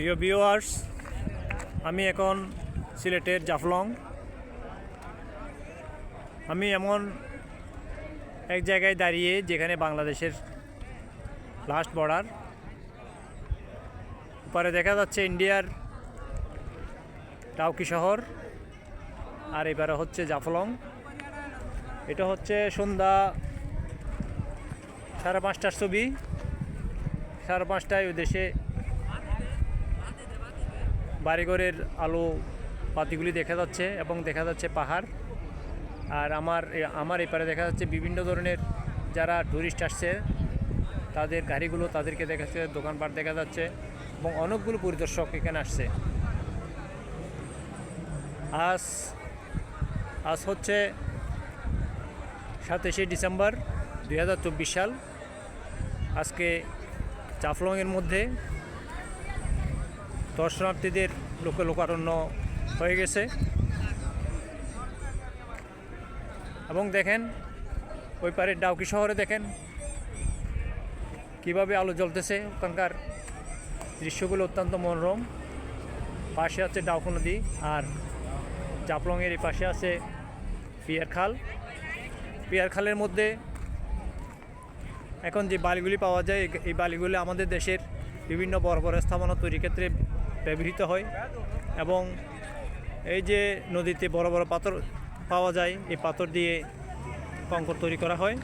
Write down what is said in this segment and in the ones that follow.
প্রিয় ভিউয়ার্স, আমি এখন সিলেটের জাফলং। আমি এমন এক জায়গায় দাঁড়িয়ে যেখানে বাংলাদেশের লাস্ট বর্ডার। উপরে দেখা যাচ্ছে ইন্ডিয়ার টাউকি শহর, আর এবারে হচ্ছে জাফলং। এটা হচ্ছে সন্ধ্যা 5:30টার ছবি। 5:30টায় ওই দেশে বাড়িঘরের আলো বাতিগুলি দেখা যাচ্ছে এবং দেখা যাচ্ছে পাহাড়। আর আমার এপারে দেখা যাচ্ছে বিভিন্ন ধরনের যারা টুরিস্ট আসছে তাদের গাড়িগুলো, তাদেরকে দেখা যাচ্ছে, দোকানপাট দেখা যাচ্ছে এবং অনেকগুলো পরিদর্শক এখানে আসছে। আজ হচ্ছে 27শে ডিসেম্বর 2024 সাল। আজকে জাফলংয়ের মধ্যে দর্শনার্থীদের লোকারণ্য হয়ে গেছে এবং দেখেন ওই পারে ডাউকি শহরে দেখেন কিভাবে আলো জ্বলতেছে। ওখানকার দৃশ্যগুলো অত্যন্ত মনোরম। পাশে আছে ডাউকু নদী, আর জাফলংয়ের এই পাশে আছে পিয়ার খাল। পিয়ার খালের মধ্যে এখন যে বালিগুলি পাওয়া যায়, এই বালিগুলি আমাদের দেশের বিভিন্ন বড় বড় স্থাপনা তৈরির ক্ষেত্রে ব্যবহৃত হয় এবং এই যে নদীতে বড় বড় পাথর পাওয়া যায়, এই পাথর দিয়ে কংকর তৈরি করা হয়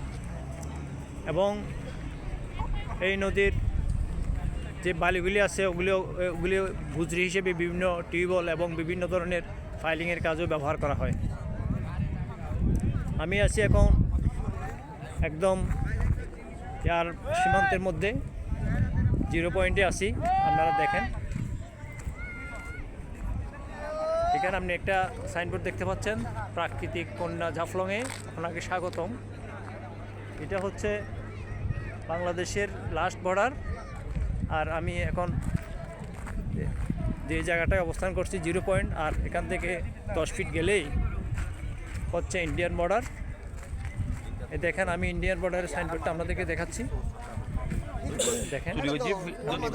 এবং এই নদীর যে বালিগুলি আছে ওগুলি গুজরি হিসেবে বিভিন্ন টিউবওয়েল এবং বিভিন্ন ধরনের ফাইলিংয়ের কাজেও ব্যবহার করা হয়। আমি আছি এখন একদম আর সীমান্তের মধ্যে 0 পয়েন্টে আছি। আপনারা দেখেন এখানে আপনি একটা সাইনবোর্ড দেখতে পাচ্ছেন, প্রাকৃতিক কন্যা জাফলংয়ে আপনাকে স্বাগতম। এটা হচ্ছে বাংলাদেশের লাস্ট বর্ডার, আর আমি এখন যে জায়গাটায় অবস্থান করছি 0 পয়েন্ট, আর এখান থেকে 10 ফিট গেলেই হচ্ছে ইন্ডিয়ান বর্ডার। এই দেখেন আমি ইন্ডিয়ান বর্ডারের সাইনবোর্ডটা আপনাদেরকে দেখাচ্ছি। দেখেন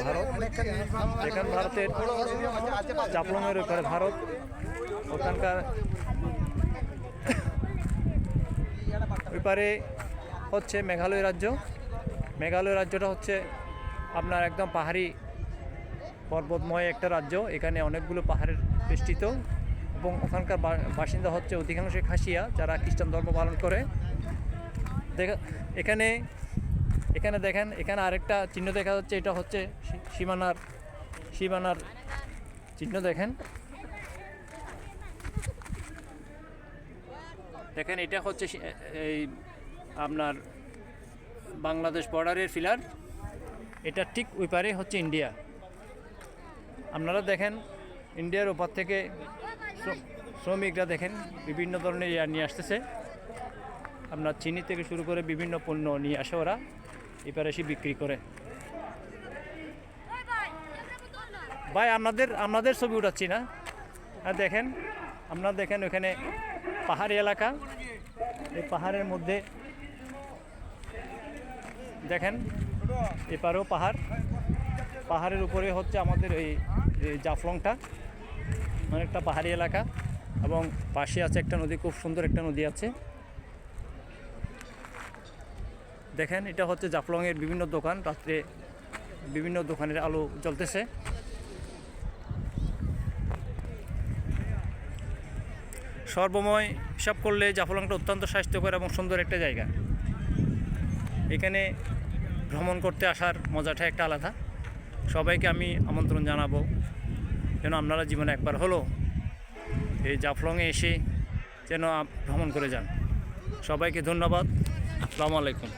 ভারত, এখান ভারতের জাফলংয়ের ওখানে ভারত, ওখানকার ওই পারে হচ্ছে মেঘালয় রাজ্য। মেঘালয় রাজ্যটা হচ্ছে আপনার একদম পাহাড়ি পর্বতময় একটা রাজ্য। এখানে অনেকগুলো পাহাড়ের বেষ্টিত এবং ওখানকার বাসিন্দা হচ্ছে অধিকাংশই খাসিয়া, যারা খ্রিস্টান ধর্ম পালন করে। এখানে দেখেন, এখানে আরেকটা চিহ্ন দেখা যাচ্ছে, এটা হচ্ছে সীমানার চিহ্ন। দেখেন এটা হচ্ছে এই আপনার বাংলাদেশ বর্ডারের ফিলার। এটা ঠিক ওই পারে হচ্ছে ইন্ডিয়া। আপনারা দেখেন ইন্ডিয়ার ওপার থেকে শ্রমিকরা দেখেন বিভিন্ন ধরনের ইয়ার নিয়ে আসতেছে। আপনার চিনি থেকে শুরু করে বিভিন্ন পণ্য নিয়ে আসে ওরা, এপারে এসে বিক্রি করে। ভাই আপনাদের ছবি উঠাচ্ছি না। আর দেখেন, আপনারা দেখেন ওখানে পাহাড়ি এলাকা, এই পাহাড়ের মধ্যে দেখেন এপারেও পাহাড়ের উপরে হচ্ছে আমাদের এই জাফলংটা, অনেকটা পাহাড়ি এলাকা এবং পাশে আছে একটা নদী, খুব সুন্দর একটা নদী আছে। দেখেন এটা হচ্ছে জাফলংয়ের বিভিন্ন দোকান, রাত্রে বিভিন্ন দোকানের আলো জ্বলতেছে। সর্বময় হিসাব করলে জাফলংটা অত্যন্ত স্বাস্থ্যকর এবং সুন্দর একটা জায়গা। এখানে ভ্রমণ করতে আসার মজাটা একটা আলাদা। সবাইকে আমি আমন্ত্রণ জানাবো যেন আপনারা জীবনে একবার হলো এই জাফলংয়ে এসে যেন ভ্রমণ করে যান। সবাইকে ধন্যবাদ। আসসালামু আলাইকুম।